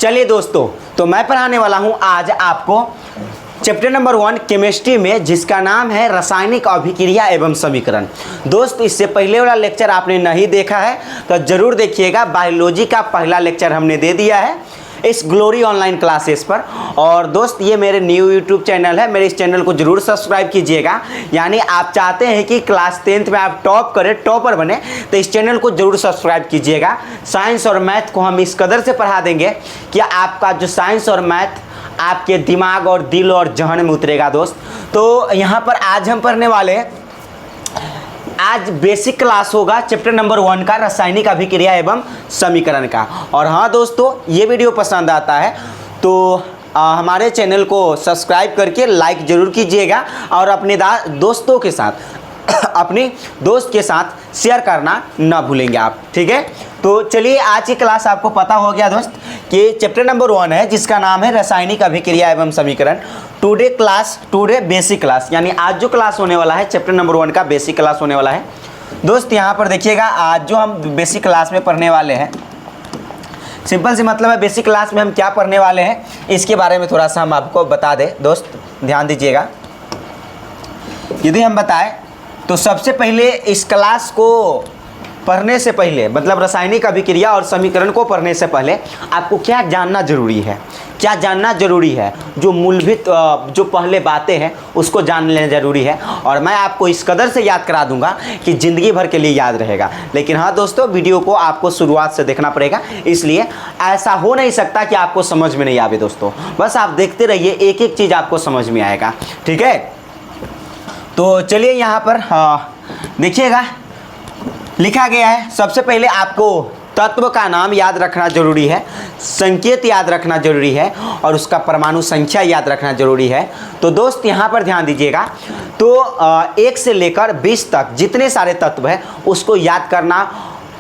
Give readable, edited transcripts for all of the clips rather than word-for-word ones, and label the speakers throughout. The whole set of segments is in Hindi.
Speaker 1: चलिए दोस्तों, तो मैं पढ़ाने वाला हूं आज आपको चैप्टर नंबर 1 केमिस्ट्री में, जिसका नाम है रासायनिक अभिक्रिया एवं समीकरण। दोस्त, इससे पहले वाला लेक्चर आपने नहीं देखा है तो ज़रूर देखिएगा। बायोलॉजी का पहला लेक्चर हमने दे दिया है इस ग्लोरी ऑनलाइन क्लासेस पर। और दोस्त, ये मेरे न्यू यूट्यूब चैनल है, मेरे इस चैनल को जरूर सब्सक्राइब कीजिएगा। यानी आप चाहते हैं कि क्लास 10th में आप टॉप करें, टॉपर बने, तो इस चैनल को जरूर सब्सक्राइब कीजिएगा। साइंस और मैथ को हम इस कदर से पढ़ा देंगे कि आपका जो साइंस और मैथ आपके दिमाग और दिल और जहन में उतरेगा दोस्त। तो यहाँ पर आज हम पढ़ने वाले हैं, आज बेसिक क्लास होगा चैप्टर नंबर 1 का, रासायनिक अभिक्रिया एवं समीकरण का। और हाँ दोस्तों, ये वीडियो पसंद आता है तो हमारे चैनल को सब्सक्राइब करके लाइक ज़रूर कीजिएगा और अपने दोस्तों के साथ अपने दोस्त के साथ शेयर करना ना भूलेंगे आप, ठीक है। तो चलिए, आज की क्लास आपको पता हो गया दोस्त कि चैप्टर नंबर 1 है जिसका नाम है रासायनिक अभिक्रिया एवं समीकरण। टुडे बेसिक क्लास, यानी आज जो क्लास होने वाला है चैप्टर नंबर 1 का बेसिक क्लास होने वाला है दोस्त। यहाँ पर देखिएगा, आज जो हम बेसिक क्लास में पढ़ने वाले हैं, सिंपल सी मतलब है बेसिक क्लास में हम क्या पढ़ने वाले हैं इसके बारे में थोड़ा सा हम आपको बता दें दोस्त, ध्यान दीजिएगा। यदि हम बताएं तो सबसे पहले इस क्लास को पढ़ने से पहले, मतलब रासायनिक अभिक्रिया और समीकरण को पढ़ने से पहले आपको क्या जानना जरूरी है, क्या जानना जरूरी है, जो मूलभूत जो पहले बातें हैं उसको जान लेना जरूरी है। और मैं आपको इस कदर से याद करा दूंगा कि ज़िंदगी भर के लिए याद रहेगा। लेकिन हाँ दोस्तों, वीडियो को आपको शुरुआत से देखना पड़ेगा, इसलिए ऐसा हो नहीं सकता कि आपको समझ में नहीं आवे दोस्तों। बस आप देखते रहिए, एक एक चीज़ आपको समझ में आएगा, ठीक है। तो चलिए, यहाँ पर देखिएगा लिखा गया है, सबसे पहले आपको तत्व का नाम याद रखना जरूरी है, संकेत याद रखना जरूरी है और उसका परमाणु संख्या याद रखना जरूरी है। तो दोस्त, यहाँ पर ध्यान दीजिएगा, तो 1 से लेकर 20 तक जितने सारे तत्व हैं उसको याद करना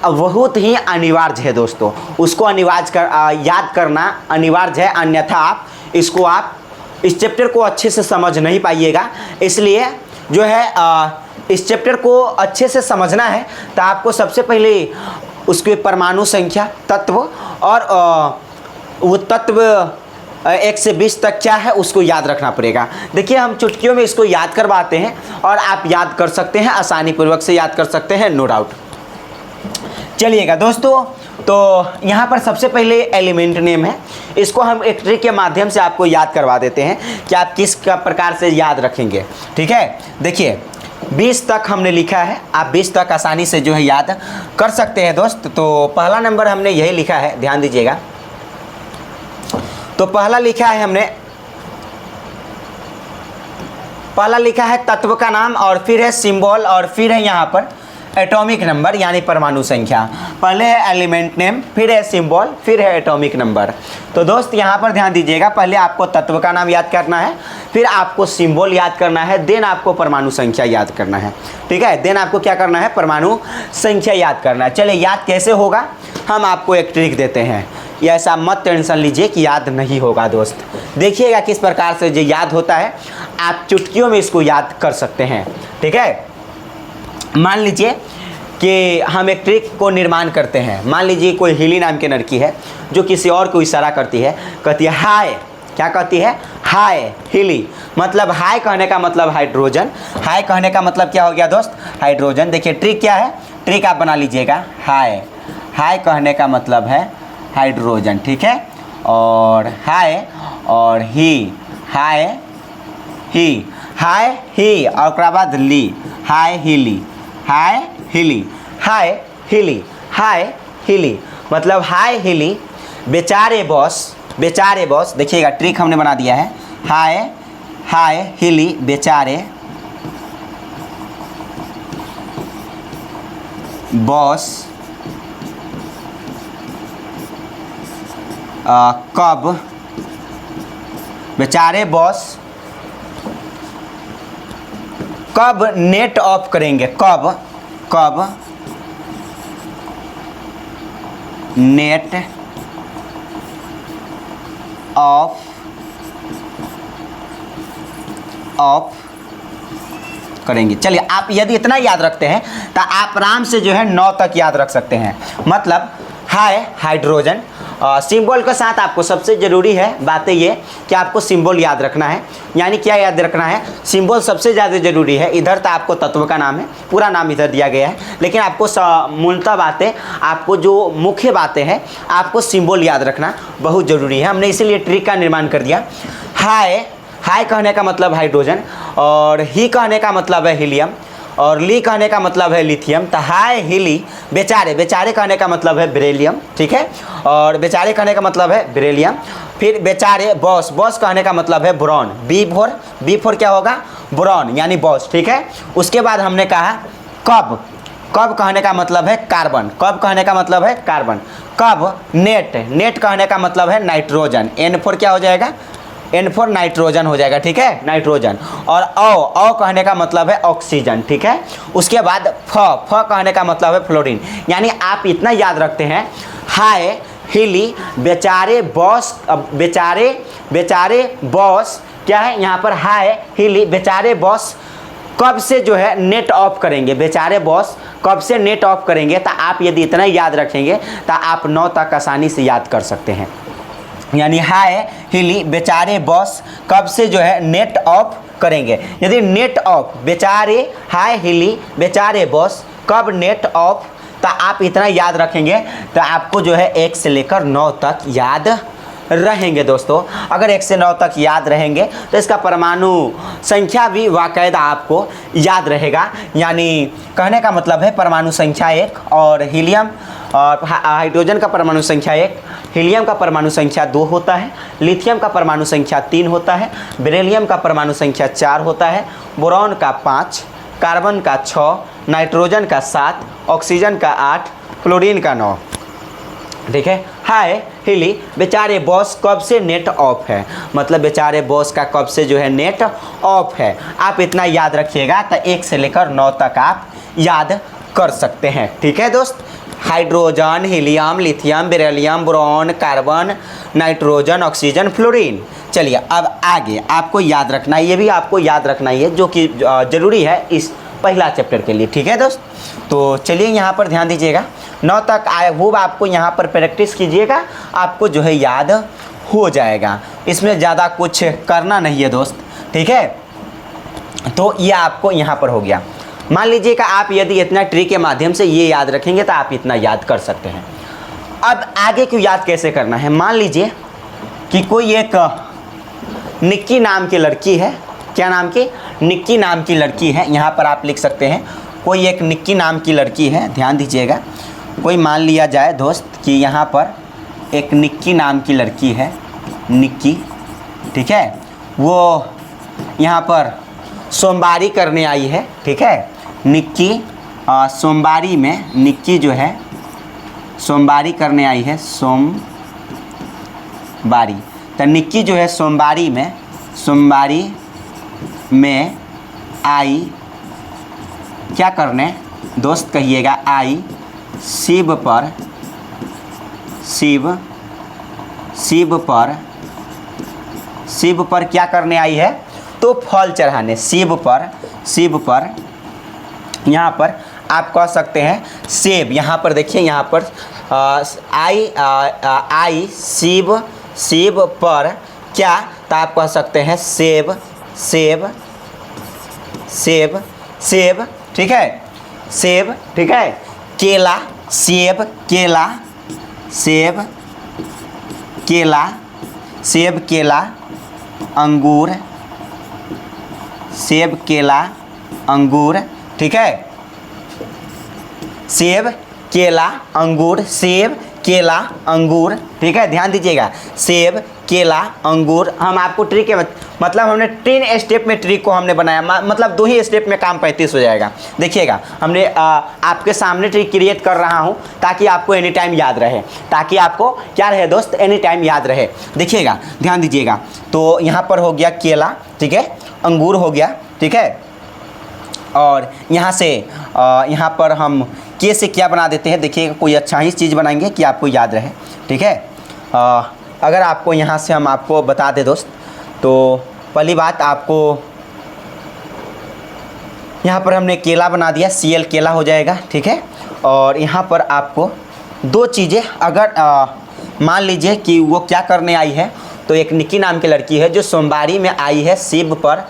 Speaker 1: बहुत ही अनिवार्य है दोस्तों। उसको याद करना अनिवार्य है, अन्यथा आप इस चैप्टर को अच्छे से समझ नहीं पाइएगा। इसलिए जो है इस चैप्टर को अच्छे से समझना है तो आपको सबसे पहले उसके परमाणु संख्या, तत्व और वो तत्व 1 से 20 तक क्या है उसको याद रखना पड़ेगा। देखिए, हम चुटकियों में इसको याद करवाते हैं और आप याद कर सकते हैं, आसानी पूर्वक से याद कर सकते हैं, नो डाउट। चलिएगा दोस्तों, तो यहाँ पर सबसे पहले एलिमेंट नेम है, इसको हम एक ट्रिक के माध्यम से आपको याद करवा देते हैं कि आप किस प्रकार से याद रखेंगे, ठीक है। देखिए, 20 तक हमने लिखा है, आप 20 तक आसानी से जो है याद कर सकते हैं दोस्त। तो पहला नंबर हमने यही लिखा है, ध्यान दीजिएगा। तो पहला लिखा है तत्व का नाम और फिर है सिंबल और फिर है यहाँ पर एटॉमिक नंबर यानी परमाणु संख्या। पहले है एलिमेंट नेम, फिर है सिंबल, फिर है एटॉमिक नंबर। तो दोस्त, यहाँ पर ध्यान दीजिएगा, पहले आपको तत्व का नाम याद करना है, फिर आपको सिंबल याद करना है, देन आपको परमाणु संख्या याद करना है, ठीक है। देन आपको क्या करना है, परमाणु संख्या याद करना है। चलिए, याद कैसे होगा, हम आपको एक ट्रिक देते हैं। ये ऐसा मत टेंशन लीजिए कि याद नहीं होगा दोस्त। देखिएगा किस प्रकार से जो याद होता है, आप चुटकियों में इसको याद कर सकते हैं, ठीक है। मान लीजिए कि हम एक ट्रिक को निर्माण करते हैं। मान लीजिए कोई हिली नाम की लड़की है जो किसी और को इशारा करती है, कहती है हाय। क्या कहती है? हाय। हिली मतलब हाय कहने का मतलब हाइड्रोजन। हाय कहने का मतलब क्या हो गया दोस्त? हाइड्रोजन। देखिए ट्रिक क्या है, ट्रिक आप बना लीजिएगा। हाय, हाय कहने का मतलब है हाइड्रोजन, ठीक है। और हाय और ही, हाय ही, हाय ही और उसके बाद ली, हाय हिली, हाय हिली, हाय हिली, हाय हिली मतलब हाय हिली। बेचारे बॉस, बेचारे बॉस, देखिएगा ट्रिक हमने बना दिया है। हाय, हाय हिली बेचारे बॉस कब, बेचारे बॉस कब नेट ऑफ करेंगे, कब कब नेट ऑफ करेंगे। चलिए आप यदि इतना याद रखते हैं तो आप आराम से जो है 9 तक याद रख सकते हैं। मतलब हाय हाइड्रोजन सिंबल के साथ आपको सबसे ज़रूरी है बातें ये कि आपको सिंबल याद रखना है। यानी क्या याद रखना है, सिंबल सबसे ज़्यादा ज़रूरी है। इधर तो आपको तत्व का नाम है, पूरा नाम इधर दिया गया है, लेकिन आपको मूलतः बातें, आपको जो मुख्य बातें हैं, आपको सिंबल याद रखना बहुत ज़रूरी है। हमने इसीलिए ट्रिक का निर्माण कर दिया। हाई कहने का मतलब हाइड्रोजन, और ही कहने का मतलब है हीलियम, और ली कहने का मतलब है लिथियम। तो हाई हिली बेचारे, बेचारे कहने का मतलब है बेरिलियम, ठीक है, और बेचारे कहने का मतलब है बेरिलियम। फिर बेचारे बॉस, बॉस कहने का मतलब है बोरॉन, बी फोर क्या होगा, बोरॉन यानी बॉस, ठीक है। उसके बाद हमने कहा कब, कब कहने का मतलब है कार्बन, कब कहने का मतलब है कार्बन। कब नेट, नेट कहने का मतलब है नाइट्रोजन, N4 क्या हो जाएगा, N4 नाइट्रोजन हो जाएगा, ठीक है, नाइट्रोजन। और औ कहने का मतलब है ऑक्सीजन, ठीक है। उसके बाद फ कहने का मतलब है फ्लोरीन। यानी आप इतना याद रखते हैं, हाय हिली बेचारे बॉस, बेचारे बॉस क्या है यहाँ पर, हाय हिली बेचारे बॉस कब से जो है नेट ऑफ करेंगे, बेचारे बॉस कब से नेट ऑफ करेंगे। तो आप यदि इतना याद रखेंगे तो आप 9 तक आसानी से याद कर सकते हैं। यानी हाय हिली बेचारे बॉस कब से जो है नेट ऑफ करेंगे। यदि नेट ऑफ बेचारे, हाय हिली बेचारे बॉस कब नेट ऑफ, तो आप इतना याद रखेंगे तो आपको जो है 1 से लेकर 9 तक याद रहेंगे। दोस्तों अगर 1 से 9 तक याद रहेंगे तो इसका परमाणु संख्या भी बाकायदा आपको याद रहेगा। यानी कहने का मतलब है परमाणु संख्या 1, और हीलियम और हाइड्रोजन का परमाणु संख्या 1, हीलियम का परमाणु संख्या 2 होता है, लिथियम का परमाणु संख्या 3 होता है, बेरिलियम का परमाणु संख्या 4 होता है, बोरॉन का 5, कार्बन का 6, नाइट्रोजन का 7, ऑक्सीजन का 8, फ्लोरीन का 9, ठीक है। हाय हिली बेचारे बॉस कब से नेट ऑफ है, मतलब बेचारे बॉस का कब से जो है नेट ऑफ है। आप इतना याद रखिएगा तो 1 से लेकर 9 तक आप याद कर सकते हैं, ठीक है दोस्त। Hydrogen, helium, lithium, beryllium, boron, carbon, nitrogen, oxygen, fluorine. चलिए अब आगे आपको याद रखना है, ये भी आपको याद रखना ही है जो कि ज़रूरी है इस पहला चैप्टर के लिए, ठीक है दोस्त। तो चलिए यहाँ पर ध्यान दीजिएगा, 9 तक आए वो आपको यहाँ पर प्रैक्टिस कीजिएगा, आपको जो है याद हो जाएगा। इसमें ज़्यादा कुछ करना नहीं है दोस्त, ठीक है। तो ये आपको यहाँ पर हो गया। मान लीजिए कि आप यदि इतना ट्री के माध्यम से ये याद रखेंगे तो आप इतना याद कर सकते हैं। अब आगे क्यों याद कैसे करना है, मान लीजिए कि कोई एक निक्की नाम की लड़की है, क्या नाम की, निक्की नाम की लड़की है। यहाँ पर आप लिख सकते हैं कोई एक निक्की नाम की लड़की है, ध्यान दीजिएगा। कोई मान लिया जाए दोस्त कि यहाँ पर एक निक्की नाम की लड़की है, निक्की, ठीक है। वो यहाँ पर सोमवारी करने आई है, ठीक है। निक्की सोमवारी में, निक्की जो है सोमवारी करने आई है, सोमवारी। तो निक्की जो है सोमवारी में आई क्या करने दोस्त, कहिएगा आई शिव पर क्या करने आई है, तो फल चढ़ाने। शिव पर यहाँ पर आप कह सकते हैं सेब। यहाँ पर देखिए, यहाँ पर आई शिव पर क्या, तो आप कह सकते हैं सेब, ठीक है, सेब, ठीक है। केला, सेब केला, अंगूर, ठीक है। सेब केला अंगूर, ठीक है, ध्यान दीजिएगा। सेब केला अंगूर। हम आपको ट्री के मतलब हमने 3 स्टेप में ट्री को हमने बनाया, मतलब 2 ही स्टेप में काम 35 हो जाएगा। देखिएगा, हमने आपके सामने ट्री क्रिएट कर रहा हूँ ताकि आपको एनी टाइम याद रहे, ताकि आपको क्या रहे दोस्त, एनी टाइम याद रहे। देखिएगा, ध्यान दीजिएगा। तो यहाँ पर हो गया केला, ठीक है, अंगूर हो गया, ठीक है। और यहाँ से यहाँ पर हम के से क्या बना देते हैं, देखिएगा, कोई अच्छा ही चीज़ बनाएंगे कि आपको याद रहे, ठीक है। अगर आपको यहाँ से हम आपको बता दें दोस्त, तो पहली बात आपको यहाँ पर हमने केला बना दिया, CL केला हो जाएगा, ठीक है। और यहाँ पर आपको 2 चीज़ें, अगर मान लीजिए कि वो क्या करने आई है, तो एक निक्की नाम की लड़की है जो सोमवारी में आई है शिव पर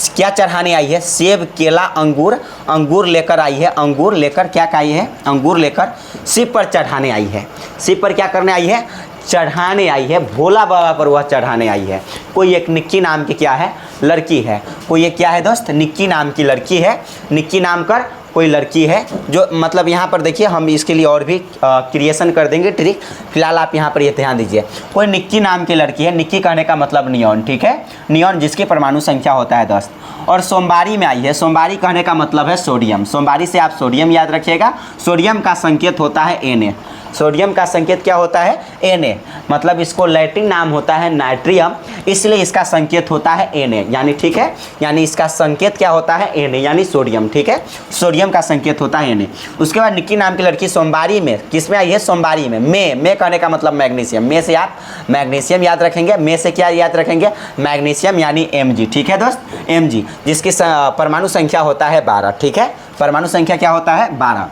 Speaker 1: क्या चढ़ाने आई है, सेब केला अंगूर, अंगूर लेकर आई है, अंगूर लेकर क्या आई है, अंगूर लेकर शिव पर चढ़ाने आई है। शिव पर क्या करने आई है, चढ़ाने आई है, भोला बाबा पर वह चढ़ाने आई है। कोई एक निक्की नाम की क्या है, लड़की है, कोई एक क्या है दोस्त, निक्की नाम की लड़की है, निक्की नाम कर कोई लड़की है जो मतलब यहाँ पर देखिए हम इसके लिए और भी क्रिएशन कर देंगे ट्रिक, फिलहाल आप यहाँ पर ये ध्यान दीजिए। कोई निक्की नाम की लड़की है, निक्की कहने का मतलब नियॉन, ठीक है, नियॉन जिसकी परमाणु संख्या होता है 10, और सोमवारी में आई है। सोमवारी कहने का मतलब है सोडियम, सोमवारी से आप सोडियम याद रखिएगा, सोडियम का संकेत होता है Na, सोडियम का संकेत क्या होता है Na, मतलब इसको लैटिन नाम होता है नाइट्रियम, इसलिए इसका संकेत होता है Na, यानी ठीक है, यानी इसका संकेत क्या होता है Na, यानी सोडियम, ठीक है, सोडियम का संकेत होता है Na। उसके बाद निक्की नाम की लड़की सोमवारी में किस में आई है, सोमवारी में, में कहने का मतलब मैग्नीशियम, में से आप मैग्नीशियम याद रखेंगे, में से क्या याद रखेंगे, मैग्नीशियम यानी Mg, ठीक है दोस्त, Mg जिसकी परमाणु संख्या होता है 12, ठीक है, परमाणु संख्या क्या होता है 12।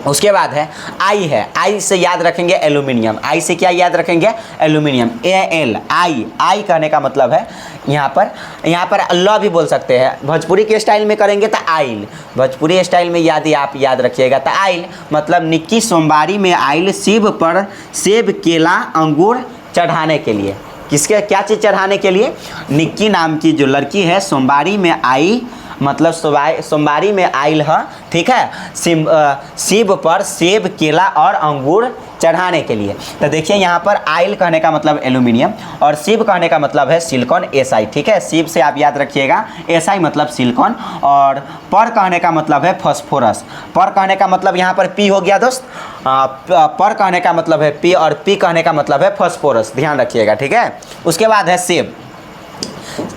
Speaker 1: उसके बाद है आई, है आई से याद रखेंगे एल्यूमिनियम, आई से क्या याद रखेंगे, एल्यूमिनियम, Al, आई कहने का मतलब है यहाँ पर अल्लाह भी बोल सकते हैं, भोजपुरी के स्टाइल में करेंगे तो आइल, भोजपुरी स्टाइल में यदि आप याद रखिएगा तो आइल मतलब निक्की सोमवारी में आइल शिव पर सेब केला अंगूर चढ़ाने के लिए। किसके क्या चीज़ चढ़ाने के लिए, निक्की नाम की जो लड़की है सोमवारी में आई, मतलब सोमवारी में आइल है, ठीक है, शिव पर सेब केला और अंगूर चढ़ाने के लिए। तो देखिए यहाँ पर आइल कहने का मतलब एल्यूमिनियम और शिव कहने का मतलब है सिलिकॉन Si, ठीक है, शिव से आप याद रखिएगा, Si मतलब सिलिकॉन, और पर कहने का मतलब है फॉस्फोरस, पर कहने का मतलब यहाँ पर P हो गया दोस्त, पर कहने का मतलब है P और P कहने का मतलब है फॉस्फोरस, ध्यान रखिएगा, ठीक है। उसके बाद है सेब,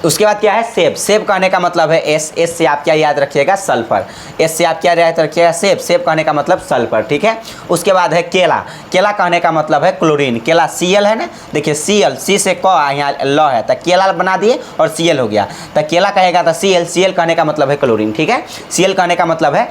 Speaker 1: उसके बाद क्या है सेब, सेब कहने का मतलब है एस, एस से आप क्या याद रखिएगा सल्फर, एस से आप क्या याद रखिएगा सेब, सेब कहने का मतलब सल्फर, ठीक है। उसके बाद है केला, केला कहने का मतलब है क्लोरीन, केला Cl है ना, देखिए Cl, सी से क यहाँ ल है तो केला बना दिए और Cl हो गया, तो केला कहेगा तो Cl, Cl कहने का मतलब है क्लोरीन, ठीक है, Cl कहने का मतलब है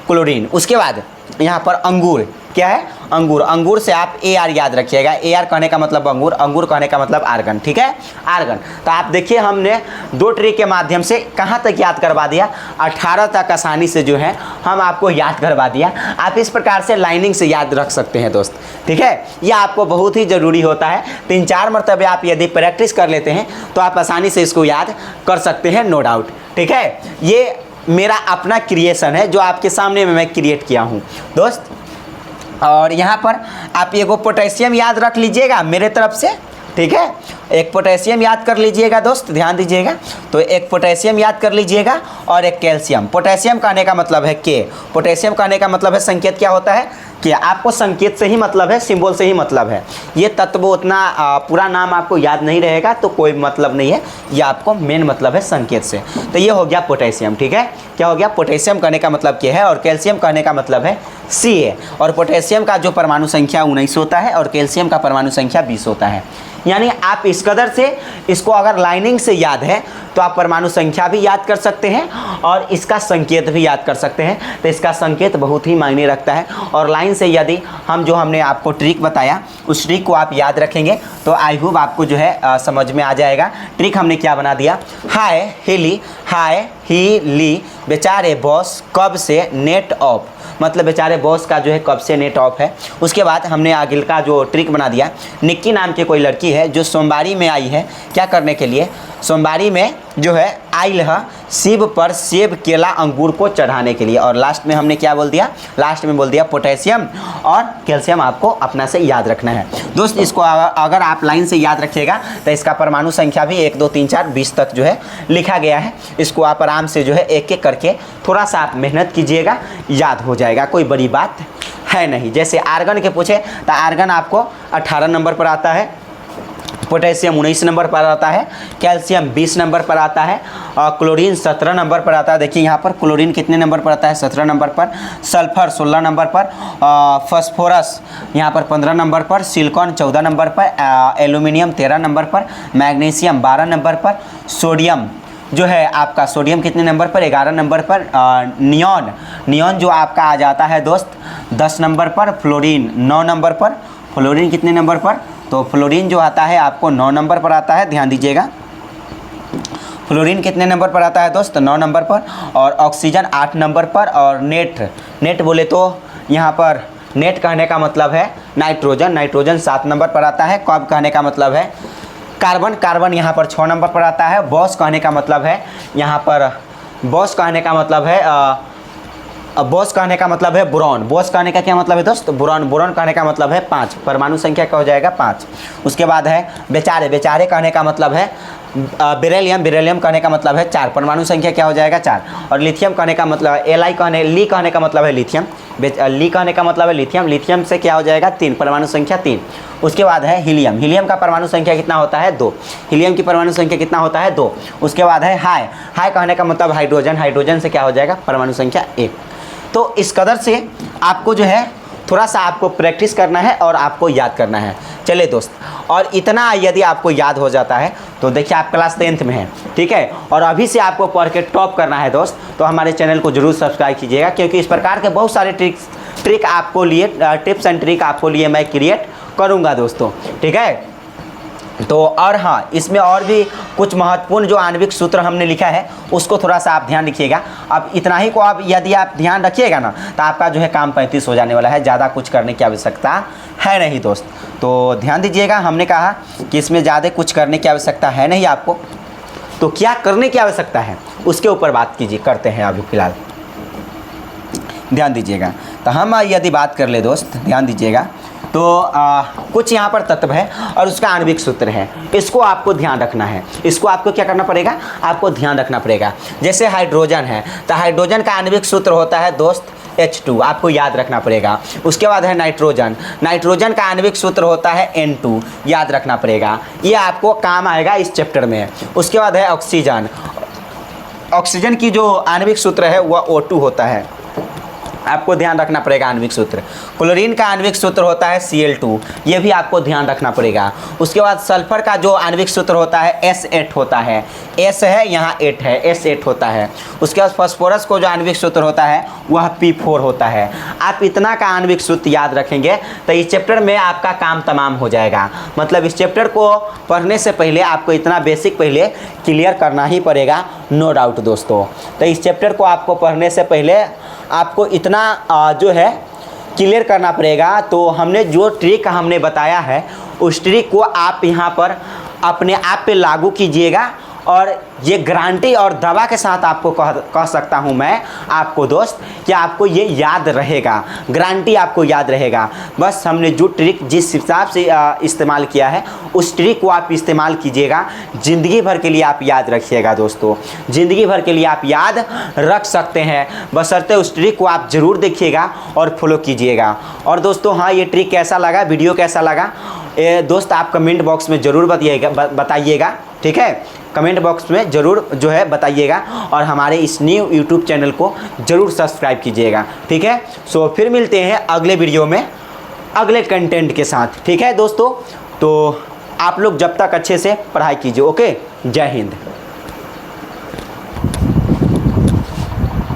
Speaker 1: क्लोरीन। उसके बाद यहाँ पर अंगूर, क्या है अंगूर, अंगूर से आप Ar याद रखिएगा, Ar कहने का मतलब अंगूर, अंगूर कहने का मतलब आर्गन, ठीक है, आर्गन। तो आप देखिए हमने दो ट्रिक के माध्यम से कहाँ तक याद करवा दिया, 18 तक आसानी से जो है हम आपको याद करवा दिया। आप इस प्रकार से लाइनिंग से याद रख सकते हैं दोस्त, ठीक है, यह आपको बहुत ही ज़रूरी होता है। 3-4 मरतबे आप यदि प्रैक्टिस कर लेते हैं तो आप आसानी से इसको याद कर सकते हैं, नो डाउट, ठीक है। ये मेरा अपना क्रिएशन है जो आपके सामने में मैं क्रिएट किया हूँ दोस्त। और यहाँ पर आप एगो पोटेशियम याद रख लीजिएगा मेरे तरफ से, ठीक है, एक पोटेशियम याद कर लीजिएगा दोस्त, ध्यान दीजिएगा, तो एक पोटेशियम याद कर लीजिएगा और एक कैल्शियम। पोटेशियम कहने का मतलब है के, पोटेशियम कहने का मतलब है संकेत क्या होता है कि आपको संकेत से ही मतलब है, सिंबल से ही मतलब है। ये तत्व उतना पूरा नाम आपको याद नहीं रहेगा तो कोई मतलब नहीं है, ये आपको मेन मतलब है संकेत से। तो ये हो गया पोटेशियम, ठीक है, क्या हो गया पोटेशियम कहने का मतलब क्या है, और कैल्शियम कहने का मतलब है Ca, और पोटेशियम का जो परमाणु संख्या 19 होता है और कैल्शियम का परमाणु संख्या 20 होता है। यानी आप इस कदर से इसको अगर लाइनिंग से याद है तो आप परमाणु संख्या भी याद कर सकते हैं और इसका संकेत भी याद कर सकते हैं। तो इसका संकेत बहुत ही मायने रखता है, और लाइन से यदि हमने आपको ट्रिक बताया उस ट्रिक को आप याद रखेंगे तो आई होप आपको जो है समझ में आ जाएगा। ट्रिक हमने क्या बना दिया, हाय ही ली बेचारे बॉस कब से नेट ऑफ, मतलब बेचारे बॉस का जो है कब से नेट ऑफ है। उसके बाद हमने आगे का जो ट्रिक बना दिया, निक्की नाम की कोई लड़की है जो सोमवारी में आई है क्या करने के लिए, सोमवारी में जो है आइल है शिव पर सेब केला अंगूर को चढ़ाने के लिए। और लास्ट में हमने क्या बोल दिया, लास्ट में बोल दिया पोटेशियम और कैल्शियम आपको अपना से याद रखना है दोस्त। इसको अगर आप लाइन से याद रखिएगा तो इसका परमाणु संख्या भी 1 2 3 4 20 तक जो है लिखा गया है। इसको आप आराम से जो है एक एक करके थोड़ा सा आप मेहनत कीजिएगा, याद हो जाएगा, कोई बड़ी बात है नहीं। जैसे आर्गन के पूछे तो आर्गन आपको 18 नंबर पर आता है, पोटेशियम 19 नंबर पर आता है, कैल्शियम 20 नंबर पर आता है और क्लोरीन 17 नंबर पर आता है। देखिए यहाँ पर क्लोरीन कितने नंबर पर आता है, 17 नंबर पर, सल्फर 16 नंबर पर, फास्फोरस यहाँ पर 15 नंबर पर, सिलिकॉन 14 नंबर पर, एल्यूमिनियम 13 नंबर पर, मैग्नीशियम 12 नंबर पर, सोडियम जो है आपका सोडियम कितने नंबर पर, 11 नंबर पर, नियॉन जो आपका आ जाता है दोस्त 10 नंबर पर, फ्लोरीन 9 नंबर पर, फ्लोरीन कितने नंबर पर, तो फ्लोरीन जो आता है आपको 9 नंबर पर आता है, ध्यान दीजिएगा। फ्लोरीन कितने नंबर पर आता है दोस्त? 9 नंबर पर। और ऑक्सीजन 8 नंबर पर। और नेट बोले तो यहाँ पर नेट कहने का मतलब है नाइट्रोजन 7 नंबर पर आता है। कॉब कहने का मतलब है कार्बन यहाँ पर 6 नंबर पर आता है। बॉस कहने का मतलब है यहाँ पर बॉस कहने का मतलब है बोरॉन। बॉस कहने का क्या मतलब है दोस्त? बोरॉन कहने का मतलब है 5, परमाणु संख्या क्या हो जाएगा? 5। उसके बाद है बेचारे कहने का मतलब है बेरिलियम कहने का मतलब है 4, परमाणु संख्या क्या हो जाएगा? 4। और लिथियम कहने का मतलब ली कहने का मतलब है लिथियम। ली कहने का मतलब है लिथियम से क्या हो जाएगा? 3, परमाणु संख्या 3। उसके बाद है हीलियम का परमाणु संख्या कितना होता है? 2। हीलियम की परमाणु संख्या कितना होता है? 2। उसके बाद है हाई कहने का मतलब हाइड्रोजन से क्या हो जाएगा? परमाणु संख्या 1। तो इस कदर से आपको जो है थोड़ा सा आपको प्रैक्टिस करना है और आपको याद करना है। चलिए दोस्त, और इतना यदि आपको याद हो जाता है तो देखिए आप क्लास 10th में हैं, ठीक है, और अभी से आपको पढ़ के टॉप करना है दोस्त, तो हमारे चैनल को जरूर सब्सक्राइब कीजिएगा, क्योंकि इस प्रकार के बहुत सारे ट्रिक आपको लिए टिप्स एंड ट्रिक आपको लिए मैं क्रिएट करूँगा दोस्तों, ठीक है। तो और हाँ, इसमें और भी कुछ महत्वपूर्ण जो आणविक सूत्र हमने लिखा है उसको थोड़ा सा आप ध्यान रखिएगा। अब इतना ही को आप यदि आप ध्यान रखिएगा ना तो आपका जो है काम 35 हो जाने वाला है, ज़्यादा कुछ करने की आवश्यकता है नहीं दोस्त। तो ध्यान दीजिएगा, हमने कहा कि इसमें ज़्यादा कुछ करने की आवश्यकता है नहीं आपको, तो क्या करने की आवश्यकता है उसके ऊपर बात करते हैं अभी फ़िलहाल, ध्यान दीजिएगा। तो हम यदि बात कर ले दोस्त, ध्यान दीजिएगा, तो कुछ यहाँ पर तत्व है और उसका आणविक सूत्र है, इसको आपको ध्यान रखना है। इसको आपको क्या करना पड़ेगा? आपको ध्यान रखना पड़ेगा। जैसे हाइड्रोजन है तो हाइड्रोजन का आणविक सूत्र होता है दोस्त H2, आपको याद रखना पड़ेगा। उसके बाद है नाइट्रोजन का आणविक सूत्र होता है N2, याद रखना पड़ेगा, ये आपको काम आएगा इस चैप्टर में। उसके बाद है ऑक्सीजन की जो आणविक सूत्र है वह O2 होता है, आपको ध्यान रखना पड़ेगा आणविक सूत्र। क्लोरीन का आणविक सूत्र होता है Cl2, ये भी आपको ध्यान रखना पड़ेगा। उसके बाद सल्फर का जो आणविक सूत्र होता है S8 होता है, S है यहाँ 8 है, S8 होता है। उसके बाद फास्फोरस को जो आणविक सूत्र होता है वह P4 होता है। आप इतना का आणविक सूत्र याद रखेंगे तो इस चैप्टर में आपका काम तमाम हो जाएगा। मतलब इस चैप्टर को पढ़ने से पहले आपको इतना बेसिक पहले क्लियर करना ही पड़ेगा, नो डाउट दोस्तों। तो इस चैप्टर को आपको पढ़ने से पहले आपको इतना जो है क्लियर करना पड़ेगा। तो हमने जो ट्रिक हमने बताया है उस ट्रिक को आप यहाँ पर अपने आप पे लागू कीजिएगा, और ये गारंटी और दवा के साथ आपको कह सकता हूँ मैं आपको दोस्त कि आपको ये याद रहेगा, गारंटी आपको याद रहेगा। बस हमने जो ट्रिक जिस हिसाब से इस्तेमाल किया है उस ट्रिक को आप इस्तेमाल कीजिएगा, ज़िंदगी भर के लिए आप याद रखिएगा दोस्तों, ज़िंदगी भर के लिए आप याद रख सकते हैं, बशर्ते उस ट्रिक को आप ज़रूर देखिएगा और फॉलो कीजिएगा। और दोस्तों हाँ, ये ट्रिक कैसा लगा, वीडियो कैसा लगा दोस्त आप कमेंट बॉक्स में ज़रूर बताइएगा, ठीक है, कमेंट बॉक्स में ज़रूर जो है बताइएगा, और हमारे इस न्यू यूट्यूब चैनल को ज़रूर सब्सक्राइब कीजिएगा, ठीक है। सो फिर मिलते हैं अगले वीडियो में अगले कंटेंट के साथ, ठीक है दोस्तों। तो आप लोग जब तक अच्छे से पढ़ाई कीजिए, ओके, जय हिंद।